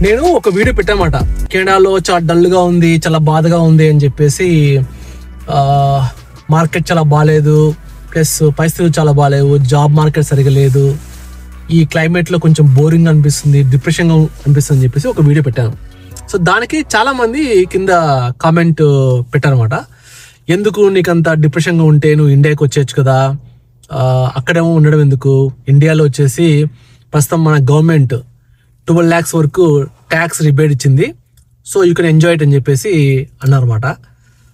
నేను ఒక వీడియో పెట్టామాట, కెనడాలో చాలా డల్గా ఉంది, చాలా బాధగా ఉంది అని చెప్పేసి. మార్కెట్ చాలా బాగాలేదు, ప్లస్ పరిస్థితులు చాలా బాగాలేవు, జాబ్ మార్కెట్ సరిగా లేదు, ఈ క్లైమేట్లో కొంచెం బోరింగ్ అనిపిస్తుంది, డిప్రెషన్గా అనిపిస్తుంది అని చెప్పేసి ఒక వీడియో పెట్టాను. సో దానికి చాలామంది కింద కామెంట్ పెట్టారనమాట. ఎందుకు నీకంత డిప్రెషన్గా ఉంటే నువ్వు ఇండియాకి వచ్చేయచ్చు కదా, అక్కడేమో ఉండడం ఎందుకు, ఇండియాలో వచ్చేసి ప్రస్తుతం మన గవర్నమెంట్ 12 lakhs వరకు ట్యాక్స్ రిబేట్ ఇచ్చింది, so you can enjoy it అని చెప్పేసి అన్నారన్నమాట.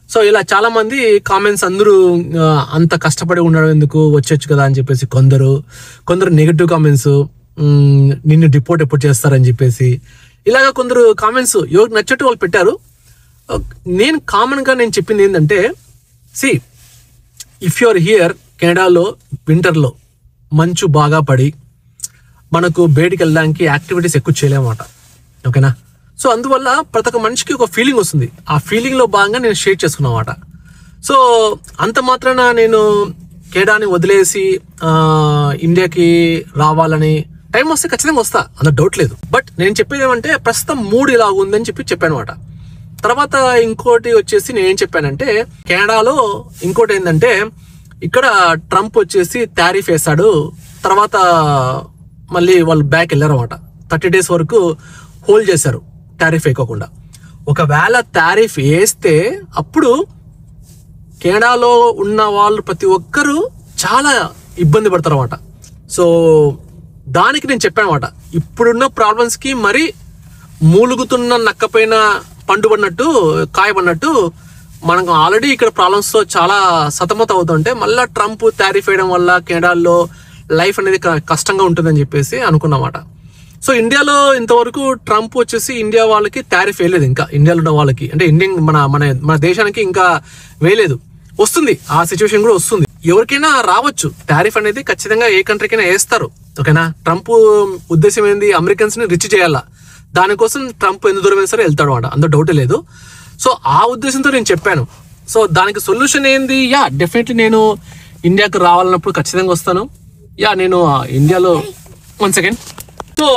సో ఇలా చాలామంది కామెంట్స్, అందరూ అంత కష్టపడి ఉండడం ఎందుకు, వచ్చేచ్చు కదా అని చెప్పేసి కొందరు నెగిటివ్ కామెంట్స్, నిన్ను డిపోర్ట్ ఎప్పుడు చేస్తారని చెప్పేసి, ఇలాగ కొందరు కామెంట్స్ ఎవరికి నచ్చట్టు వాళ్ళు పెట్టారు. నేను కామన్గా నేను చెప్పింది ఏంటంటే, see if you are here కెనడాలో వింటర్లో మంచు బాగా పడి మనకు బయటికి వెళ్ళడానికి యాక్టివిటీస్ ఎక్కువ చేయలేమన్నమాట, ఓకేనా. సో అందువల్ల ప్రతి ఒక్క మనిషికి ఒక ఫీలింగ్ వస్తుంది, ఆ ఫీలింగ్లో భాగంగా నేను షేర్ చేసుకున్నమాట. సో అంత మాత్రాన నేను కెనడాని వదిలేసి ఇండియాకి రావాలని, టైం వస్తే ఖచ్చితంగా వస్తా, అంత డౌట్ లేదు. బట్ నేను చెప్పేది ఏమంటే ప్రస్తుతం మూడ్ ఇలా ఉందని చెప్పాను అనమాట. తర్వాత ఇంకోటి వచ్చేసి నేనేం చెప్పానంటే, కెనడాలో ఇంకోటి ఏంటంటే, ఇక్కడ ట్రంప్ వచ్చేసి టారిఫ్ వేసాడు, తర్వాత మళ్ళీ వాళ్ళు బ్యాక్ వెళ్ళారు అనమాట. 30 days వరకు హోల్డ్ చేశారు టారిఫ్ వేయకోకుండా. ఒకవేళ టారిఫ్ వేస్తే అప్పుడు కెనడాలో ఉన్న వాళ్ళు ప్రతి ఒక్కరూ చాలా ఇబ్బంది పడతారు అనమాట. సో దానికి నేను చెప్పాను అనమాట, ఇప్పుడున్న ప్రాబ్లమ్స్కి మరి మూలుగుతున్న నక్కపైన పండుబడినట్టు కాయబడినట్టు మనకు ఆల్రెడీ ఇక్కడ ప్రాబ్లమ్స్తో చాలా సతమతం అవుతుంటే మళ్ళీ ట్రంప్ టారిఫ్ వేయడం వల్ల కెనడాలో లైఫ్ అనేది కష్టంగా ఉంటుందని చెప్పేసి అనుకున్నమాట. సో ఇండియాలో ఇంతవరకు ట్రంప్ వచ్చేసి ఇండియా వాళ్ళకి టారిఫ్ వేయలేదు, ఇంకా ఇండియాలో ఉన్న వాళ్ళకి, అంటే ఇండియన్ మన దేశానికి ఇంకా వేయలేదు. వస్తుంది, ఆ సిచ్యువేషన్ కూడా వస్తుంది, ఎవరికైనా రావచ్చు టారిఫ్ అనేది, ఖచ్చితంగా ఏ కంట్రీకైనా వేస్తారు, ఓకేనా. ట్రంప్ ఉద్దేశం ఏంది, అమెరికన్స్ ని రిచ్ చేయాలా, దానికోసం ట్రంప్ ఎంత దూరం సరే వెళ్తాడు అనమాట, అందులో డౌటే లేదు. సో ఆ ఉద్దేశంతో నేను చెప్పాను. సో దానికి సొల్యూషన్ ఏంది, డెఫినెట్లీ నేను ఇండియాకి రావాలన్నప్పుడు ఖచ్చితంగా వస్తాను. నేను ఇండియాలో 1 second. సో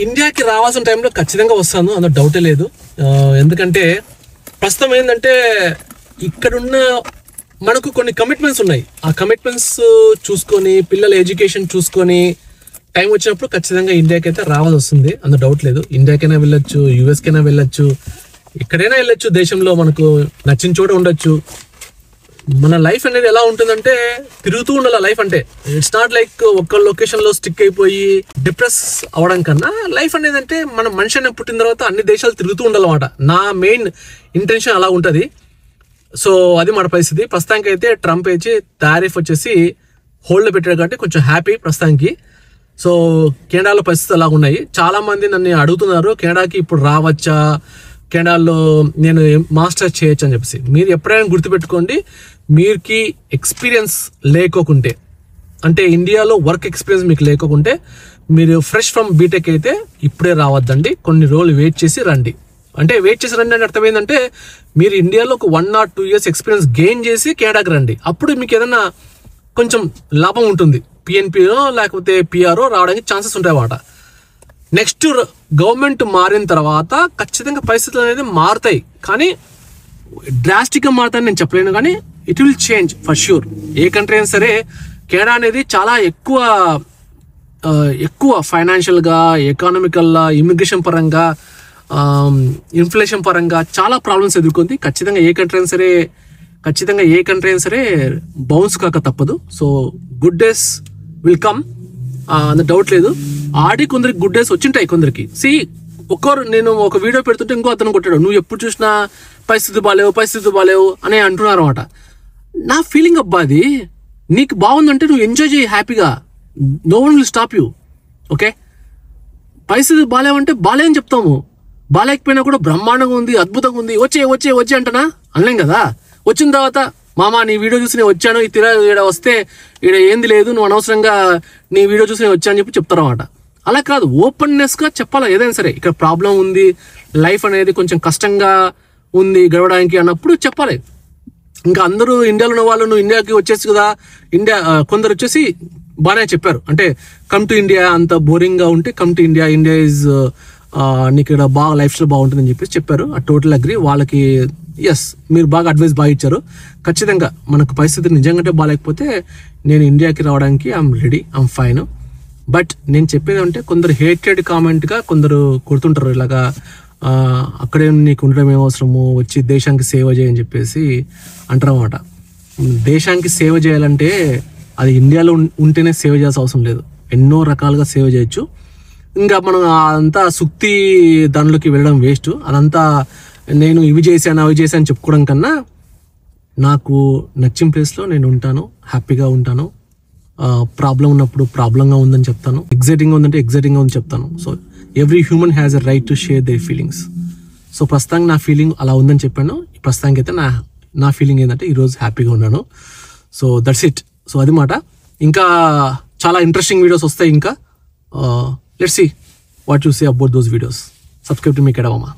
ఇండియాకి రావాల్సిన టైంలో ఖచ్చితంగా వస్తాను, అందులో డౌటే లేదు. ఎందుకంటే ప్రస్తుతం ఏంటంటే ఇక్కడున్న మనకు కొన్ని కమిట్మెంట్స్ ఉన్నాయి, ఆ కమిట్మెంట్స్ చూసుకొని, పిల్లల ఎడ్యుకేషన్ చూసుకొని టైం వచ్చినప్పుడు ఖచ్చితంగా ఇండియాకి అయితే రావాల్సి వస్తుంది, అందులో డౌట్ లేదు. ఇండియాకైనా వెళ్ళొచ్చు, యూఎస్కైనా వెళ్ళొచ్చు, ఎక్కడైనా వెళ్ళొచ్చు, దేశంలో మనకు నచ్చిన చోట ఉండొచ్చు. మన లైఫ్ అనేది ఎలా ఉంటుందంటే తిరుగుతూ ఉండాలి లైఫ్ అంటే. ఇట్స్ నాట్ లైక్ ఒక్క లొకేషన్ లో స్టిక్ అయిపోయి డిప్రెస్ అవడం కన్నా, లైఫ్ అనేది అంటే మన మనిషి అనేది పుట్టిన తర్వాత అన్ని దేశాలు తిరుగుతూ ఉండాలన్నమాట. నా మెయిన్ ఇంటెన్షన్ అలా ఉంటుంది. సో అది మన పరిస్థితి. ప్రస్తుతానికి అయితే ట్రంప్ వచ్చి టారిఫ్ వచ్చేసి హోల్డ్ పెట్టాడు కాబట్టి కొంచెం హ్యాపీ ప్రస్తుతానికి. సో కెనడాలో పరిస్థితులు అలా ఉన్నాయి. చాలా మంది నన్ను అడుగుతున్నారు, కెనడాకి ఇప్పుడు రావచ్చా, కెనడాలో నేను మాస్టర్స్ చేయొచ్చు అని చెప్పేసి. మీరు ఎప్పుడైనా గుర్తుపెట్టుకోండి, మీరుకి ఎక్స్పీరియన్స్ లేకోకుంటే, అంటే ఇండియాలో వర్క్ ఎక్స్పీరియన్స్ మీకు లేకోకుంటే, మీరు ఫ్రెష్ ఫ్రమ్ బీటెక్ అయితే ఇప్పుడే రావద్దండి, కొన్ని రోజులు వెయిట్ చేసి రండి. అంటే వెయిట్ చేసి రండి అంటే అర్థం ఏంటంటే, మీరు ఇండియాలో ఒక 1 or 2 years ఎక్స్పీరియన్స్ గెయిన్ చేసి కెనడాకి రండి, అప్పుడు మీకు ఏదైనా కొంచెం లాభం ఉంటుంది, పిఎన్పిఓ లేకపోతే పిఆర్ఓ రావడానికి ఛాన్సెస్ ఉంటాయి అన్నమాట. నెక్స్ట్ గవర్నమెంట్ మారిన తర్వాత ఖచ్చితంగా పరిస్థితులు అనేది మారుతాయి, కానీ డ్రాస్టిక్గా మారుతాయని నేను చెప్పలేను, కానీ it will change for sure. A country అయినా సరే కెనడా అనేది చాలా ఎక్కువ ఫైనాన్షియల్గా, ఎకానమికల్గా, ఇమిగ్రేషన్ పరంగా, ఇన్ఫ్లేషన్ పరంగా చాలా ప్రాబ్లమ్స్ ఎదుర్కొంది. ఖచ్చితంగా ఏ కంట్రీ అయినా సరే బౌన్స్ కాక తప్పదు. So good days will come, అంత డౌట్ లేదు. కొందరికి గుడ్ డేస్ వచ్చింటాయి, కొందరికి. నేను ఒక వీడియో పెడుతుంటే ఇంకో అతను కొట్టాడు, నువ్వు ఎప్పుడు చూసినా పరిస్థితి బాగాలేవు అని అంటున్నారు అనమాట. నా ఫీలింగ్ అబ్బా, అది నీకు బాగుందంటే నువ్వు ఎంజాయ్ చేయి హ్యాపీగా, no one will stop you, okay. పరిస్థితి బాగాలేవంటే బాగాలేని చెప్తాము, బాగాలేకపోయినా కూడా బ్రహ్మాండంగా ఉంది, అద్భుతంగా ఉంది, వచ్చే అంటనా అనలేం కదా. వచ్చిన తర్వాత మామ నీ వీడియో చూసి నేను వచ్చాను, ఈ ఈడ వస్తే ఈడ ఏంది లేదు, నువ్వు అనవసరంగా నీ వీడియో చూసి నేను వచ్చాను చెప్పి చెప్తారు అన్నమాట. అలా కాదు, ఓపెన్నెస్గా చెప్పాలా ఏదైనా సరే. ఇక్కడ ప్రాబ్లం ఉంది, లైఫ్ అనేది కొంచెం కష్టంగా ఉంది గడవడానికి అన్నప్పుడు చెప్పాలి. ఇంకా అందరూ ఇండియాలో ఉన్న వాళ్ళు నువ్వు ఇండియాకి వచ్చేసి కదా, కొందరు వచ్చేసి బాగానే చెప్పారు, అంటే కమ్ టు ఇండియా, అంత బోరింగ్గా ఉంటే come to India, India is నీకు ఇక్కడ బాగా లైఫ్ స్టైల్ బాగుంటుందని చెప్పేసి చెప్పారు. ఆ టోటల్ అగ్రి. వాళ్ళకి ఎస్, మీరు బాగా అడ్వైస్ బాగా ఇచ్చారు. ఖచ్చితంగా మనకు పరిస్థితి నిజంగానే బాగాలేకపోతే నేను ఇండియాకి రావడానికి I'm ready, I'm fine. But నేను చెప్పేది అంటే కొందరు హేటెడ్ కామెంట్గా కొందరు కొడుతుంటారు, ఇలాగా అక్కడే నీకు ఉండడం ఏమవసరము, వచ్చి దేశానికి సేవ చేయని చెప్పేసి అంటారు అన్నమాట. దేశానికి సేవ చేయాలంటే అది ఇండియాలో ఉంటేనే సేవ చేయాల్సిన అవసరం లేదు, ఎన్నో రకాలుగా సేవ చేయొచ్చు. ఇంకా మనం అదంతా సుక్తి దానిలోకి వెళ్ళడం వేస్ట్. అదంతా నేను ఇవి చేశాను అవి చేశాను చెప్పుకోవడం కన్నా నాకు నచ్చిన ప్లేస్లో నేను ఉంటాను, హ్యాపీగా ఉంటాను. ప్రాబ్లం ఉన్నప్పుడు ప్రాబ్లంగా ఉందని చెప్తాను, ఎగ్జైటింగ్గా ఉందంటే ఎగ్జైటింగ్గా ఉందని చెప్తాను. So every human has a right to share their feelings. So ప్రస్తుతానికి నా ఫీలింగ్ అలా ఉందని చెప్పాను. ప్రస్తుతానికి అయితే నా ఫీలింగ్ ఏంటంటే ఈరోజు హ్యాపీగా ఉన్నాను. So that's it. సో అది మాట. ఇంకా చాలా ఇంట్రెస్టింగ్ వీడియోస్ వస్తాయి. ఇంకా let's see what you say about those videos. Subscribe to మీ కెడవమా.